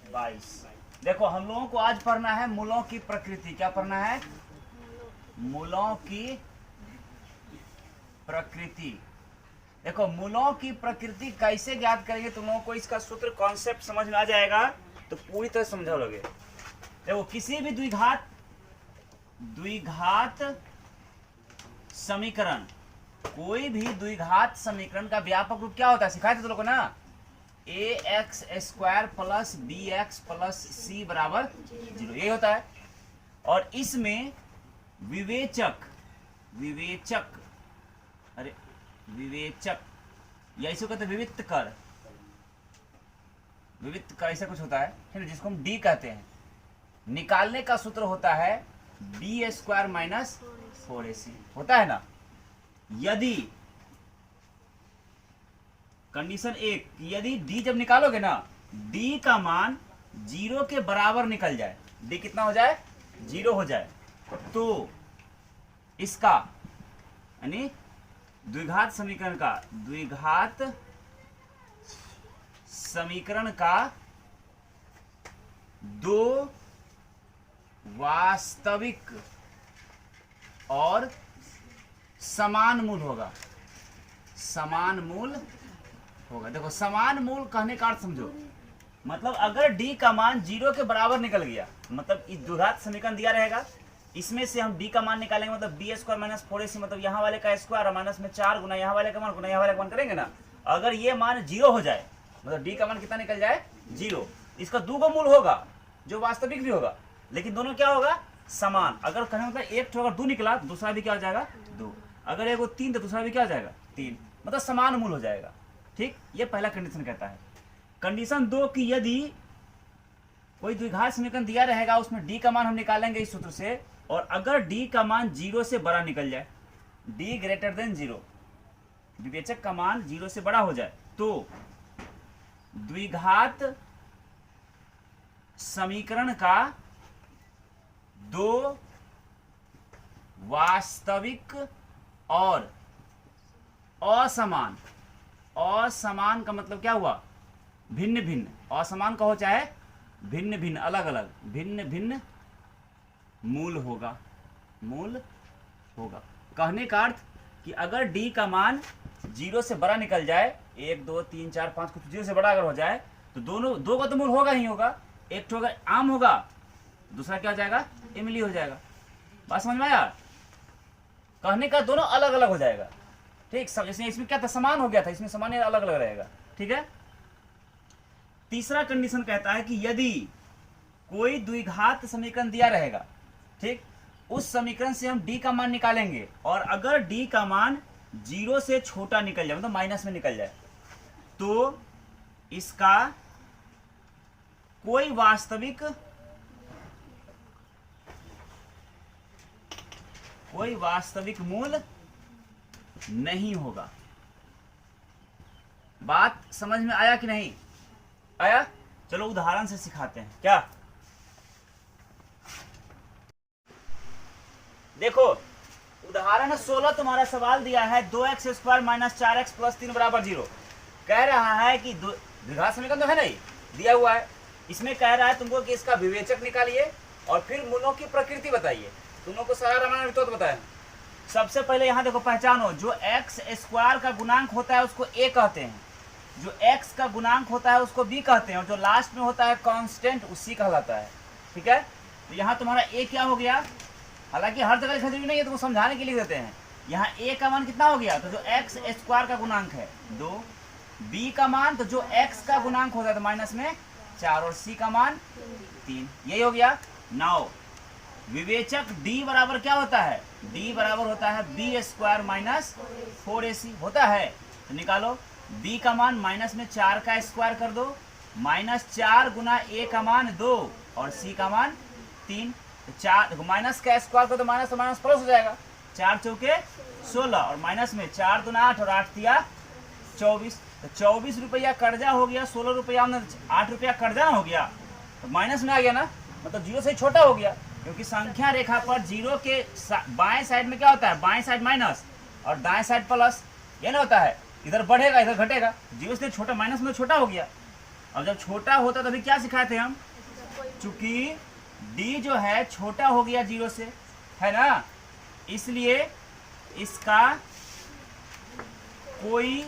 22। देखो हम लोगों को आज पढ़ना है मूलों की प्रकृति। क्या पढ़ना है? मूलों की प्रकृति। देखो मूलों की प्रकृति कैसे ज्ञात करेंगे, तुम लोगों को इसका सूत्र कॉन्सेप्ट समझ में आ जाएगा तो पूरी तरह समझा लोगे। देखो किसी भी द्विघात समीकरण, कोई भी द्विघात समीकरण का व्यापक रूप क्या होता है, सिखाए थे तुम लोग को ना, ax² plus bx plus c बराबर 0, ये होता है। और इसमें विवेचक या इसे कहते हैं विविक्त कर ऐसा कुछ होता है, जिसको हम d कहते हैं। निकालने का सूत्र होता है b² माइनस 4ac, होता है ना। यदि कंडीशन 1, यदि d जब निकालोगे ना, d का मान 0 के बराबर निकल जाए, d कितना हो जाए, 0 हो जाए, तो इसका यानी द्विघात समीकरण का दो वास्तविक और समान मूल होगा। देखो समान मूल कहने का अर्थ समझो, मतलब अगर d का मान 0 के बराबर निकल गया, मतलब इस द्विघात समीकरण दिया रहेगा, इसमें से हम d का मान निकालेंगे, मतलब b² माइनस 4ac, मतलब यहाँ वाले का स्क्वायर और माइनस में 4 गुना यहाँ वाले का मान गुना यहाँ वाले का मान करेंगे ना। अगर ये मान 0 हो जाए, मतलब d का मान कितना निकल जाए, 0, इसका दो मूल होगा जो वास्तविक भी होगा, लेकिन दोनों क्या होगा, समान। अगर कहने मतलब एक अगर 2 निकला तो दूसरा भी क्या हो जाएगा, 2। अगर एक 3 तो दूसरा भी क्या हो जाएगा, 3, मतलब समान मूल हो जाएगा। ठीक, ये पहला कंडीशन कहता है। कंडीशन 2 की यदि कोई द्विघात समीकरण दिया रहेगा, उसमें d का मान हम निकालेंगे इस सूत्र से, और अगर d का मान 0 से बड़ा निकल जाए, d ग्रेटर देन 0, विवेचक का मान 0 से बड़ा हो जाए, तो द्विघात समीकरण का दो वास्तविक और असमान का मतलब क्या हुआ, भिन्न भिन्न, असमान कहो चाहे भिन्न भिन्न, अलग अलग, भिन्न भिन्न मूल होगा। कहने का अर्थ कि अगर d का मान 0 से बड़ा निकल जाए, 1 2 3 4 5 कुछ 0 से बड़ा अगर हो जाए, तो दो का तो मूल होगा ही होगा। एक तो अगर आम होगा, दूसरा क्या हो जाएगा, इमली हो जाएगा। बात समझ में आया? कहने का दोनों अलग अलग हो जाएगा। ठीक, सब इसमें क्या था, समान हो गया था, इसमें समान अलग अलग रहेगा। ठीक है। तीसरा कंडीशन कहता है कि यदि कोई द्विघात समीकरण दिया रहेगा, ठीक, उस समीकरण से हम d का मान निकालेंगे, और अगर d का मान 0 से छोटा निकल जाए, मतलब माइनस में निकल जाए, तो इसका कोई वास्तविक मूल नहीं होगा। बात समझ में आया कि नहीं आया? चलो उदाहरण से सिखाते हैं। क्या देखो, उदाहरण 16 तुम्हारा सवाल दिया है, 2x² माइनस 4x प्लस 3 बराबर 0। कह रहा है कि द्विघात समीकरण तो है नहीं, दिया हुआ है, इसमें कह रहा है तुमको कि इसका विवेचक निकालिए और फिर मूलों की प्रकृति बताइए। तुम लोग को सारा रामायण तो बताया। सबसे पहले यहाँ देखो, पहचानो, जो x² का गुणांक होता है उसको a कहते हैं, जो x का गुणांक होता है उसको b कहते हैं, और जो लास्ट में होता है कांस्टेंट उसी कहलाता है। ठीक है, तो यहाँ तुम्हारा a क्या हो गया, हालांकि हर जगह लिखा नहीं है, तुमको समझाने के लिए देते हैं। यहाँ a का मान कितना हो गया, तो जो x² का गुणांक है 2, b का मान तो जो x का गुणांक होता है तो माइनस में 4, और c का मान 3, यही हो गया। नाउ विवेचक d बराबर क्या होता है, d बराबर होता है b² माइनस 4ac होता है। तो निकालो, b का मान माइनस में 4 का स्क्वायर कर दो, माइनस 4 गुना a का मान 2 और c का मान 3। 4 माइनस का स्क्वायर कर दो, माइनस माइनस प्लस हो जाएगा, 4 चौके 16, और माइनस में 4 दूना 8 और 8 दिया 24, तो 24 रुपया कर्जा हो गया, 16 रुपया 8 रुपया कर्जा हो गया, तो माइनस में आ गया ना, मतलब 0 से छोटा हो गया, क्योंकि संख्या रेखा पर 0 के बाएं साइड में क्या होता है, बाएं साइड माइनस और दाएं साइड प्लस, ये ना होता है, इधर बढ़ेगा इधर घटेगा, 0 से छोटा, माइनस में छोटा हो गया। अब जब छोटा होता तभी क्या सिखाए थे हम, चूंकि d जो है छोटा हो गया 0 से, है ना, इसलिए इसका कोई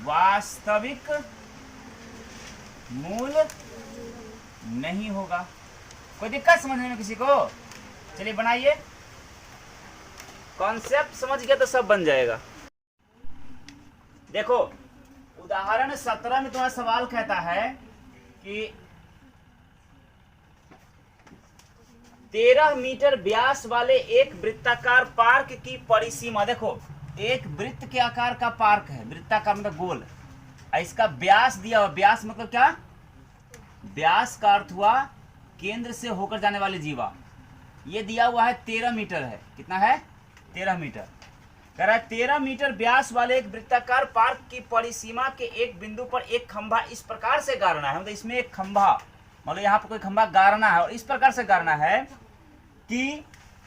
वास्तविक मूल नहीं होगा। कोई दिक्कत समझने में किसी को? चलिए बनाइए, कॉन्सेप्ट समझ गया तो सब बन जाएगा। देखो उदाहरण 17 में तुम्हारा सवाल कहता है कि 13 मीटर व्यास वाले एक वृत्ताकार पार्क की परिसीमा, देखो एक वृत्त के आकार का पार्क है, वृत्ताकार मतलब गोल, इसका व्यास दिया हुआ, व्यास मतलब क्या, व्यास का अर्थ हुआ केंद्र से होकर जाने वाली जीवा, ये दिया हुआ है 13 मीटर है, कितना है 13 मीटर। कह रहा है 13 मीटर व्यास वाले एक वृत्ताकार पार्क की परिसीमा के एक बिंदु पर एक खंभा इस प्रकार से गाड़ना है, मतलब इसमें एक खंभा, मतलब यहाँ पर कोई खंभा गाड़ना है और इस प्रकार से गाड़ना है कि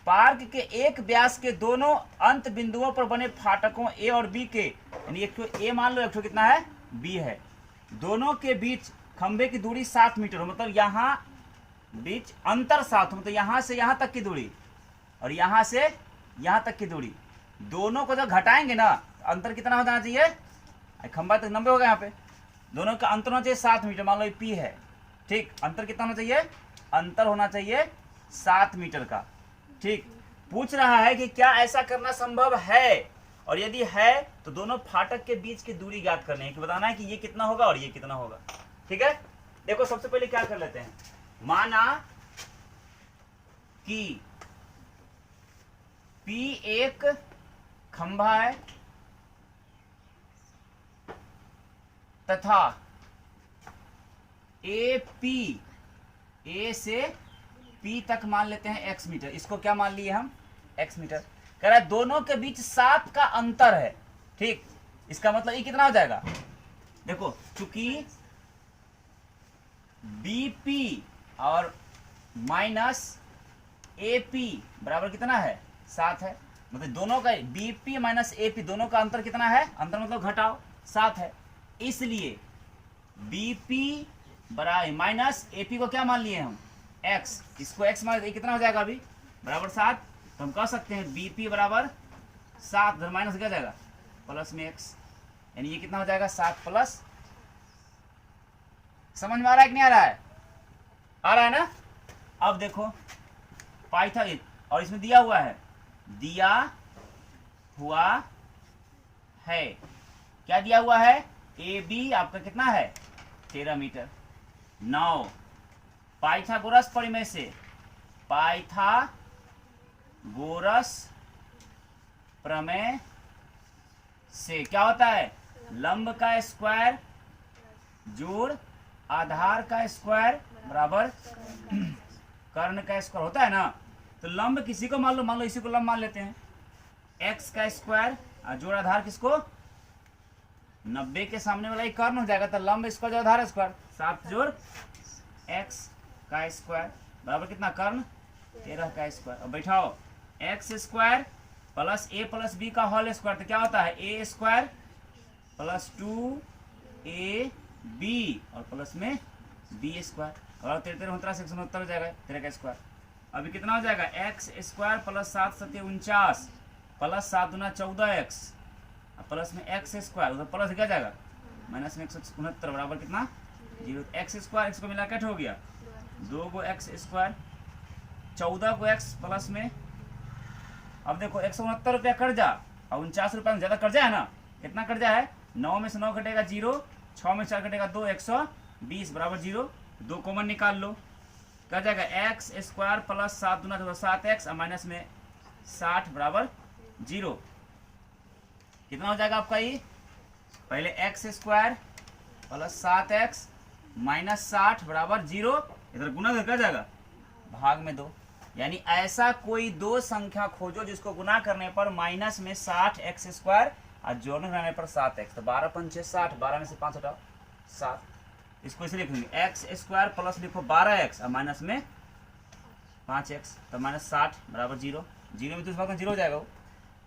पार्क के एक व्यास के दोनों अंत बिंदुओं पर बने फाटकों ए और बी के, यानी एक तो ए मान लो, एक तो कितना है बी है, दोनों के बीच खंभे की दूरी 7 मीटर हो, मतलब यहाँ बीच अंतर 7 हो, मतलब यहाँ से यहाँ तक की दूरी और यहाँ से यहाँ तक की दूरी, दोनों को जब घटाएंगे ना अंतर कितना हो जाना चाहिए, खंभा तक 90 होगा, यहाँ पे दोनों का अंतर होना चाहिए 7 मीटर, मान लो ये पी है, ठीक, अंतर कितना होना चाहिए, अंतर होना चाहिए 7 मीटर का, ठीक। पूछ रहा है कि क्या ऐसा करना संभव है, और यदि है तो दोनों फाटक के बीच की दूरी ज्ञात करनी है, कि बताना है कि ये कितना होगा और ये कितना होगा, ठीक है। देखो सबसे पहले क्या कर लेते हैं, माना कि P एक खंभा है तथा ए से P तक मान लेते हैं x मीटर, इसको क्या मान लिए हम x मीटर। कह रहा है दोनों के बीच 7 का अंतर है, ठीक, इसका मतलब ये कितना हो जाएगा, देखो चूंकि BP और माइनस AP बराबर कितना है 7 है, मतलब दोनों का BP माइनस AP दोनों का अंतर कितना है, अंतर मतलब घटाओ 7 है, इसलिए BP बराबर माइनस AP को क्या मान लिए हम x, इसको x मान, कितना हो जाएगा अभी बराबर 7, तो हम कह सकते हैं BP बराबर 7 माइनस क्या जाएगा प्लस में x, यानी ये कितना हो जाएगा 7 प्लस, समझ में आ रहा है कि नहीं आ रहा है, आ रहा है ना। अब देखो पाइथन, और इसमें दिया हुआ है, दिया हुआ है, क्या दिया हुआ है, AB आपका कितना है 13 मीटर। 9 पाइथागोरस प्रमेय से, पाइथागोरस प्रमेय से क्या होता है, लंब का स्क्वायर जोड़ आधार का स्क्वायर बराबर कर्ण का स्क्वायर होता है ना। तो लंब किसी को मान लो इसी को लंब मान लेते हैं, x का स्क्वायर और जोड़ आधार किसको 90 के सामने वाला ही कर्ण हो जाएगा, तो लंब स्क्वायर जो आधार स्क्वायर 7 जोड़ x का स्क्वायर बराबर कितना कर्ण 13 का स्क्वायर। अब बैठाओ x square plus a plus b का होल स्क्वायर, तो क्या होता है a स्क्वायर प्लस 2ab और प्लस में b स्क्वायर, और 13 169 हो जाएगा 13 का स्क्वायर। अभी कितना हो जाएगा x स्क्वायर प्लस 7 7 49 प्लस 7 दूना 14x प्लस में x स्क्वायर, उधर प्लस क्या जाएगा माइनस में 169 बराबर कितना 0, x स्क्वायर x को मिला के हो गया 2 गो x स्क्वायर 14 को x प्लस में, अब देखो 169 रुपया कर्जा और 49 रुपया ज़्यादा कर्जा है ना, कितना कर्जा है 9 में से 9 कटेगा 0, 6 में 4 कटेगा 2, 120 बराबर 0, 2 कॉमन निकाल लो, क्या जाएगा एक्स स्क्वायर प्लस 7 दूना 7x और माइनस में 60 बराबर 0, कितना हो जाएगा आपका ये, पहले x square plus 7x minus 60 बराबर 0, इधर गुना कर जाएगा भाग में 2, यानी ऐसा कोई दो संख्या खोजो जिसको गुना करने पर माइनस में 60x स्क्वायर और जोड़ने करने पर 7x, तो 12 पंचे 60, 12 में से 5 हटाओ 7, इसको इसे लिखेंगे एक्स स्क्वायर प्लस लिखो 12x और माइनस में 5x, तो माइनस 60 बराबर 0, 0 में तो इस बात में 0 हो जाएगा वो।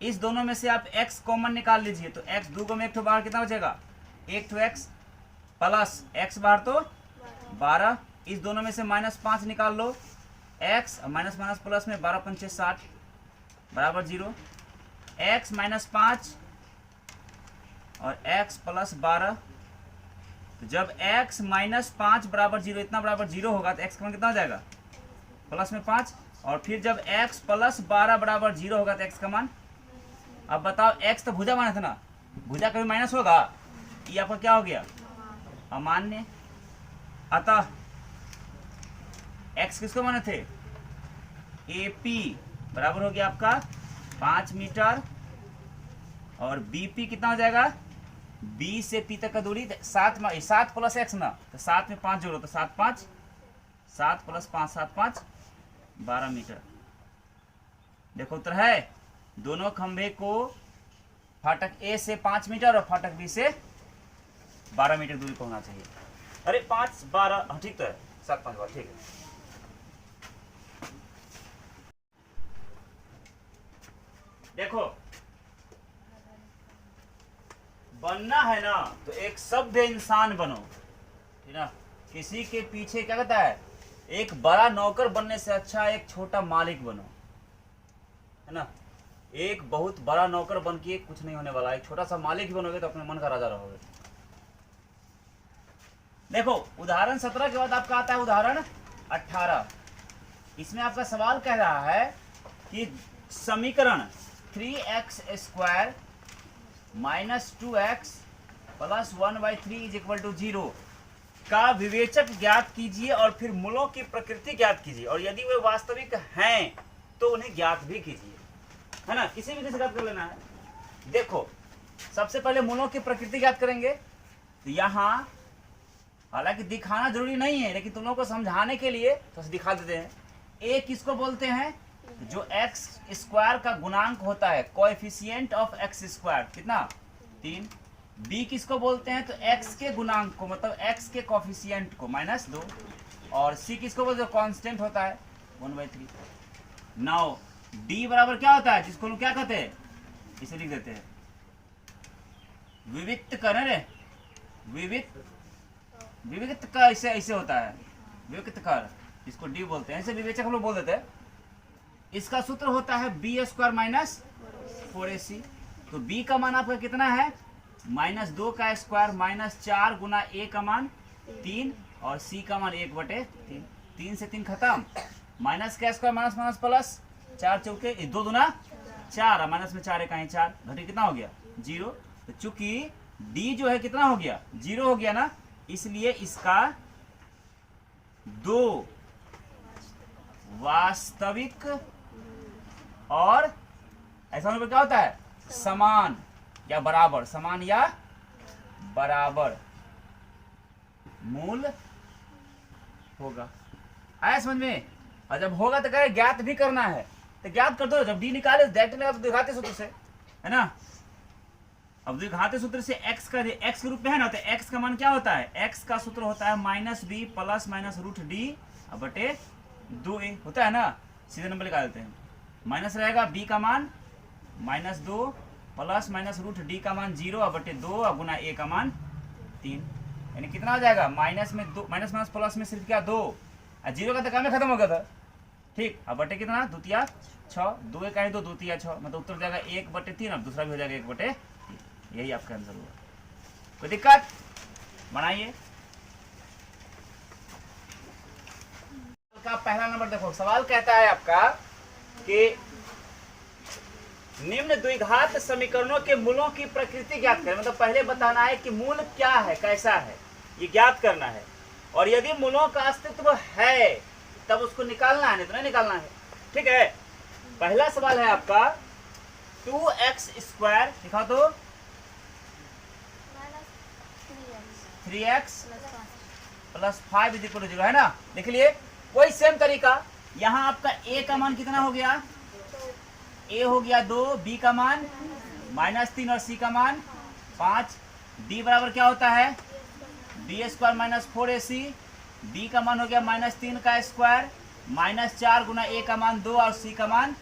इस दोनों में से आप x कॉमन निकाल लीजिए, तो x 2 को में एक ठो बाहर कितना हो जाएगा 1 ठो x, प्लस एक्स बार तो 12, इस दोनों में से -5 निकाल लो, एक्स माइनस माइनस प्लस में 12 पंचे 60 बराबर 0, एक्स -5 और x प्लस 12। तो जब x -5 बराबर 0, इतना बराबर 0 होगा तो x का मान कितना हो जाएगा, प्लस में 5। और फिर जब x प्लस 12 बराबर 0 होगा तो x का मान, अब बताओ x तो भुजा माना था ना, भुजा कभी माइनस होगा, ये आपका क्या हो गया, अमान्य। अतः x किसको माने थे, AP बराबर हो गया आपका 5 मीटर, और BP कितना हो जाएगा, B से P तक का दूरी 7 प्लस x ना, तो 7 में 5 जोड़ो तो 7 प्लस 5 7 5 12 मीटर। देखो उत्तर है, दोनों खंभे को फाटक A से 5 मीटर और फाटक B से 12 मीटर दूरी पर होना चाहिए। अरे 5 12, हाँ ठीक तो है, 7 5 12 ठीक है। देखो बनना है ना तो एक सभ्य इंसान बनो, है ना। किसी के पीछे क्या कहता है, एक बड़ा नौकर बनने से अच्छा एक छोटा मालिक बनो, है ना। एक बहुत बड़ा नौकर बन के कुछ नहीं होने वाला, एक छोटा सा मालिक बनोगे तो अपने मन का राजा रहोगे। देखो उदाहरण 17 के बाद आपका आता है उदाहरण 18। इसमें आपका सवाल कह रहा है कि समीकरण 3x² माइनस 2x प्लस 1/3 = 0 का विवेचक ज्ञात कीजिए और फिर मूलों की प्रकृति ज्ञात कीजिए, और यदि वे वास्तविक हैं तो उन्हें ज्ञात भी कीजिए, है ना। किसी भी से ज्ञात कर लेना है। देखो सबसे पहले मूलों की प्रकृति ज्ञात करेंगे, तो यहाँ हालांकि दिखाना जरूरी नहीं है, लेकिन तुम लोगों को समझाने के लिए तो दिखा देते हैं। ए किसको बोलते हैं, जो x² का गुणांक होता है, कोएफिशिएंट ऑफ x², कितना 3। बी किसको बोलते हैं, तो x के गुणांक को, मतलब x के कोएफिशिएंट को -2। और सी किसको बोलते हैं, कांस्टेंट होता है 1/3। नाउ डी बराबर क्या होता है, जिसको लोग क्या कहते हैं, इसे लिख देते हैं विविक्त कर, विविक्त का ऐसे होता है, विविक्त कर, इसको डी बोलते हैं, ऐसे विवेचक हम लोग बोल देते हैं। इसका सूत्र होता है b² - 4ac। तो b का मान आपका कितना है, -2 का स्क्वायर -4 गुना a का मान 3 और c का मान 1/3। 3 से 3 खत्म, माइनस का स्क्वायर माइनस माइनस प्लस 4 चौके 2 दूना 4 और माइनस में 4 एक 4 घटे कितना हो गया 0। तो चूंकि d जो है कितना हो गया 0 हो गया ना, इसलिए इसका 2 वास्तविक और ऐसा होने पर क्या होता है, समान या बराबर, समान या बराबर मूल होगा। आया समझ में। और जब होगा तो कहे ज्ञात भी करना है, तो ज्ञात कर दो। जब डी निकाले डायरेक्ट दिखाते सूत्र से, है ना। अब दिखाते सूत्र से x का x के रूप में है ना, तो x का मान क्या होता है, x का सूत्र होता है -b प्लस माइनस √d/2a होता है ना। सीधे नंबर निकाल देते हैं, माइनस रहेगा b का मान -2 प्लस माइनस √d का मान 0/2 और गुना a का मान 3, यानी कितना हो जाएगा, माइनस में 2 माइनस माइनस प्लस में सिर्फ क्या 2 और 0 का तो काम खत्म हो गया था, ठीक। अब बटे कितना 2×6, 2 1 2 2×6, मतलब उत्तर जाएगा 1/3। अब दूसरा भी हो जाएगा 1/3। यही आपका आंसर हुआ। कोई दिक्कत, बनाइए। का पहला नंबर देखो, सवाल कहता है आपका कि निम्न द्विघात समीकरणों के मूलों की प्रकृति ज्ञात करें। मतलब पहले बताना है कि मूल क्या है, कैसा है, ये ज्ञात करना है। और यदि मूलों का अस्तित्व है तब उसको निकालना है, नहीं तो नहीं निकालना है, ठीक है। पहला सवाल है आपका 2x² दिखा दो, 3x प्लस 5 = 0, है ना। देख लिए वही सेम तरीका। यहाँ आपका a का मान कितना हो गया, a हो गया 2, b का मान -3 और c का मान 5। d बराबर क्या होता है, b² - 4ac। b का मान हो गया -3 का स्क्वायर -4 गुना a का मान 2 और c का मान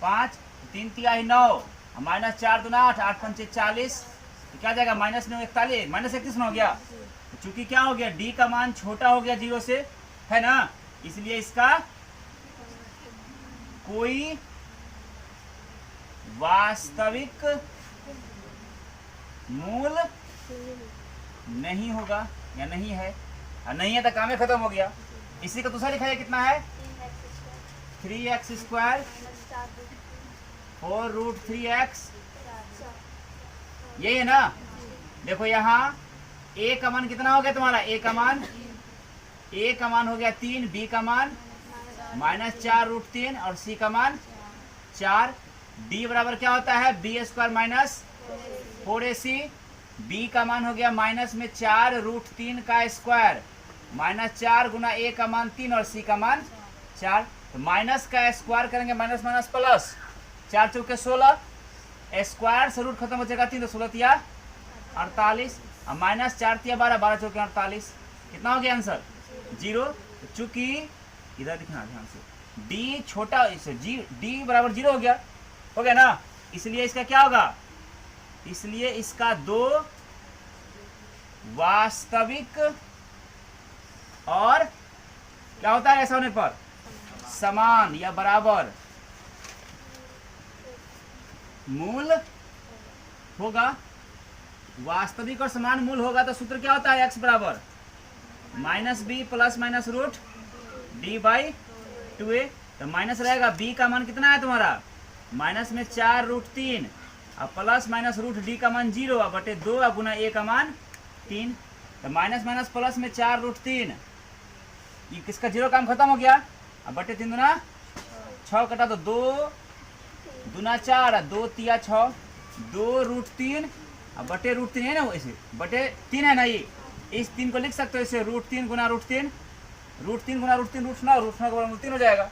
5। 3 तिहाई 9 -4 दूना 8, 8 पंचे 40, तो क्या जाएगा -9 41 -31 हो गया। चूंकि क्या हो गया, डी का मान छोटा हो गया 0 से, है ना, इसलिए इसका कोई वास्तविक मूल नहीं होगा या नहीं है, और नहीं है तो काम ही खत्म हो गया। इसी का दूसरा लिखा है कितना है, 3x स्क्वायर 4 रूट 3x, यही है ना। देखो यहाँ a का मान कितना हो गया तुम्हारा, a का मान हो गया 3, b का मान -4 रूट 3 और c का मान 4। d बराबर क्या होता है, b square minus 4ac, b का मान हो गया माइनस में 4 रूट 3 का स्क्वायर, -4 गुना a का मान 3 और c का मान 4। तो माइनस का स्क्वायर करेंगे, माइनस माइनस प्लस, 4 चौके 16, स्क्वायर से रूट खत्म हो जाएगा 3, तो 16 तिया 48, और माइनस 4 तिया 12, 12 चौके 48, कितना हो गया आंसर 0। तो चूंकि इधर दिखना ध्यान से, d छोटा इससे d बराबर 0 हो गया ना, इसलिए इसका क्या होगा, इसलिए इसका दो वास्तविक और क्या होता है ऐसा होने पर समान या बराबर मूल होगा। वास्तविक और समान मूल होगा तो सूत्र क्या होता है, x बराबर -b plus minus root d by 2a। तो माइनस रहेगा, b का मान कितना है तुम्हारा, माइनस में 4 रूट 3 और प्लस माइनस रूट d का मान 0 और बटे 2 और गुना a का मान 3। तो माइनस माइनस प्लस में 4 रूट 3, ये किसका 0 काम खत्म हो गया, अब बटे 3 दुना 6 कटा तो 2 दुना 4, 2 तिया 6, 2 रूट 3 अब बटे रूट 3 है ना, वैसे बटे 3 है ना, ये इस 3 को लिख सकते हो इसे रूट 3 गुना रूट 3, रूट 3 गुना रूट 3 रूट 9, रूट 9 का बराबर 3 हो जाएगा।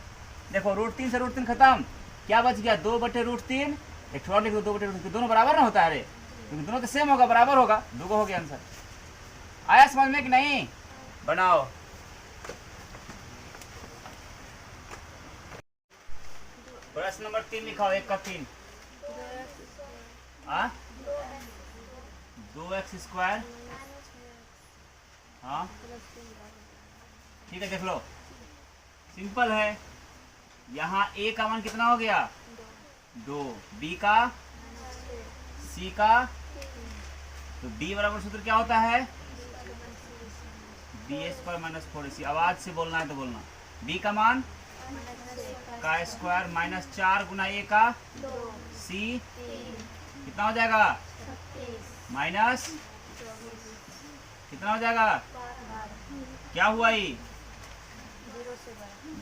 देखो रूट 3 से रूट 3 खत्म, क्या बच गया 2 बटे रूट 3, एक थोड़ा लिख दो 2 बटे रूट 3, दोनों बराबर ना होता है, अरे क्योंकि दोनों तो सेम होगा, बराबर होगा, 2 को हो गया आंसर। आया समझ में कि नहीं, बनाओ। प्रश्न नंबर 3 लिखाओ, 1 का 3, 2x स्क्वायर, हाँ ठीक है, देख लो सिंपल है। यहाँ a का मान कितना हो गया 2, b का, c का, तो d बराबर सूत्र क्या होता है, b स्क्वायर माइनस 4ac, आवाज से बोलना है तो बोलना, b का मान का स्क्वायर माइनस 4 गुना a का, c कितना हो जाएगा, माइनस कितना हो जाएगा, क्या हुआ ये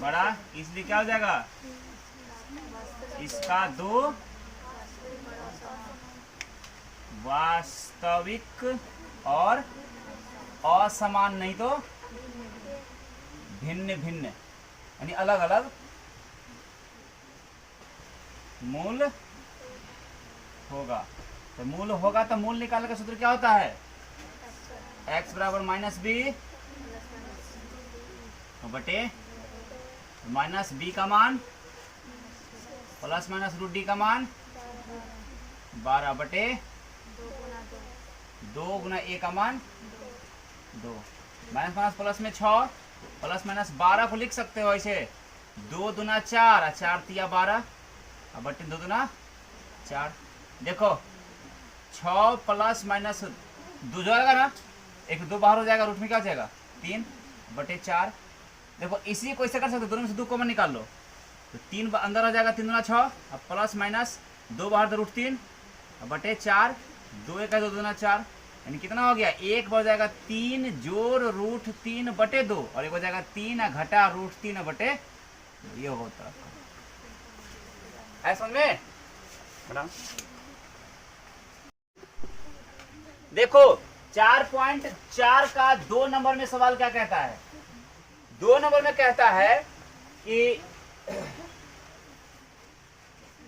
बड़ा, इसलिए क्या हो जाएगा, इसका 2 वास्तविक और असमान नहीं तो भिन्न भिन्न यानी अलग अलग मूल होगा। तो मूल होगा तो मूल निकालने का सूत्र क्या होता है, x बराबर -b बटे -b का मान प्लस माइनस रूट d का मान 12 बटे 2 गुना a का मान 2, माइनस माइनस प्लस में 6 प्लस माइनस 12 को लिख सकते हो ऐसे, 2 दुना 4 4 तिया 12 और बटे 2 दुना 4। देखो 6 प्लस माइनस 2 जाएगा ना, एक 2 बाहर हो जाएगा, रूट में क्या हो जाएगा 3 बटे 4। देखो इसी को ऐसे कर सकते हो, दोनों में से 2 कॉमन निकाल लो, तो 3 अंदर हो जाएगा, 3 दुना 6 और प्लस माइनस 2 बाहर तो रूट 3 बटे 4, 2 एक 2 दुना 4, यानी कितना हो गया, एक बढ़ जाएगा 3 जोड़ रूट 3 बटे 2 और एक हो जाएगा 3 घटा रूट 3 बटे, ये होता है समझ में। देखो 4.4 का 2 नंबर में सवाल क्या कहता है, 2 नंबर में कहता है कि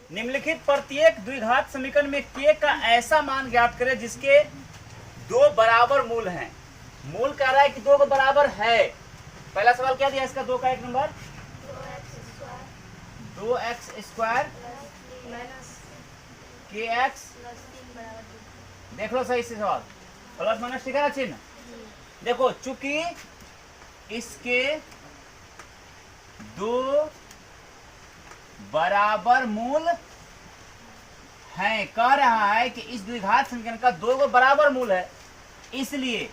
निम्नलिखित प्रत्येक द्विघात समीकरण में k का ऐसा मान ज्ञात करें जिसके 2 बराबर मूल हैं। मूल कह रहा है कि 2 बराबर है। पहला सवाल क्या दिया इसका, 2 का 1 नंबर 2x स्क्वायर kx, देख लो सही से सवाल, प्लस माइनस ठीक है ना चिन्ह, देखो चूंकि इसके दो बराबर मूल हैं, कह रहा है कि इस द्विघात समीकरण का दो गो बराबर मूल है, इसलिए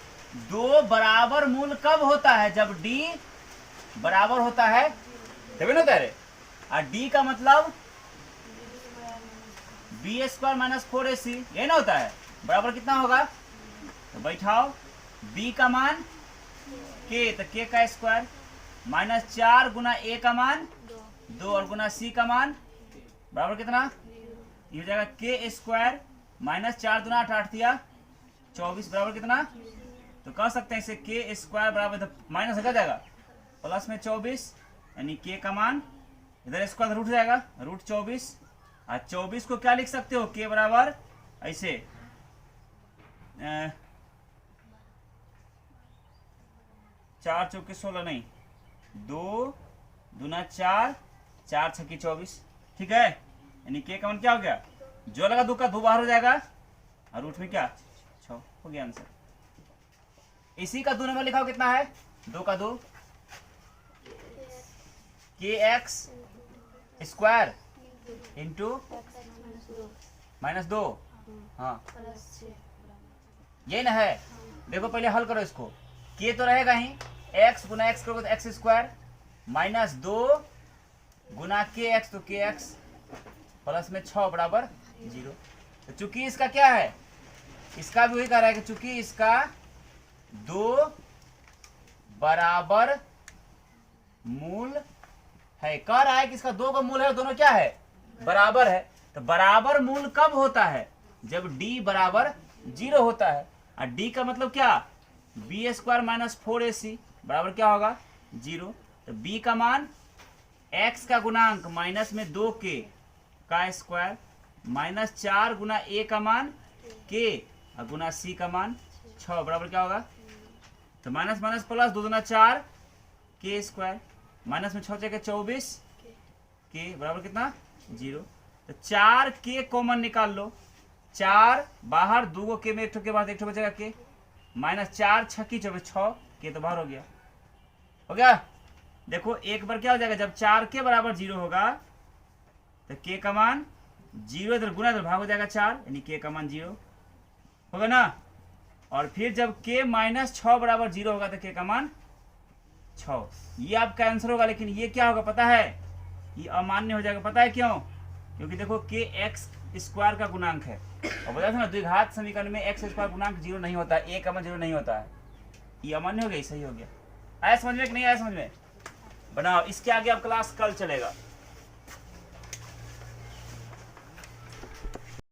दो बराबर मूल कब होता है, जब d बराबर होता है, तभी ना होता है। और d का मतलब बी स्क्वायर माइनस 4ac, यही ना होता है, बराबर कितना होगा, तो बैठाओ b का मान k, तो k का स्क्वायर माइनस 4 गुना a का मान 2 और गुना c का मान बराबर कितना, ये हो जाएगा के स्क्वायर माइनस 4 दूना 8 8 दिया 24 बराबर कितना, तो कह सकते हैं इसे के स्क्वायर बराबर माइनस हो जाएगा प्लस में 24, यानी के का मान इधर स्क्वायर रूट जाएगा रूट 24, और 24 को क्या लिख सकते हो, के बराबर ऐसे 4 चौके 16 नहीं 2 दूना 4 4 छक्की 24, ठीक है, यानी के का मान क्या हो गया, जो लगा 2 का 2 बाहर हो जाएगा और रूट में क्या 6 हो गया आंसर। इसी का 2 नंबर लिखाओ कितना है, 2 का 2 के एक्स स्क्वायर इंटू -2, हाँ यही ना है। देखो पहले हल करो इसको, के तो रहेगा ही, x गुना x करोगे तो एक्स स्क्वायर माइनस 2 गुना के एक्स तो के एक्स प्लस में 6 बराबर 0। तो चूंकि इसका क्या है, इसका भी वही कह रहा है कि चूंकि इसका दो बराबर मूल है, कह रहा है कि इसका दो का मूल है, दोनों क्या है बराबर है। तो बराबर मूल कब होता है, जब d बराबर 0 होता है, और d का मतलब क्या, बी स्क्वायर माइनस 4ac बराबर क्या होगा 0। तो b का मान x का गुणांक माइनस में 2k का स्क्वायर माइनस 4 गुना a का मान k और गुना c का मान 6 बराबर क्या होगा, तो माइनस माइनस प्लस 2 दूना 4 के स्क्वायर माइनस में 6 के 24 के बराबर कितना 0। तो 4 के कॉमन निकाल लो, 4 बाहर 2 के में 1 के बाद 1 बचेगा के माइनस 4 छक्की 24 6 के तो बाहर हो गया। देखो एक बार क्या हो जाएगा, जब 4 के बराबर 0 होगा तो के का मान 0 इधर गुना इधर भाग हो जाएगा 4, यानी के का मान 0 होगा ना। और फिर जब के माइनस 6 बराबर 0 होगा तो के का मान 6, ये आपका आंसर होगा। लेकिन ये क्या होगा पता है, ये अमान्य हो जाएगा, पता है क्यों, क्योंकि देखो के एक्स स्क्वायर का गुणांक है, और बता था ना द्विघात समीकरण में एक्स स्क्वायर गुणांक 0 नहीं होता है, a का मान 0 नहीं होता है, ये अमान्य हो गया, सही हो गया। आया समझ में कि नहीं आया समझ में, बनाओ। इसके आगे अब क्लास कल चलेगा।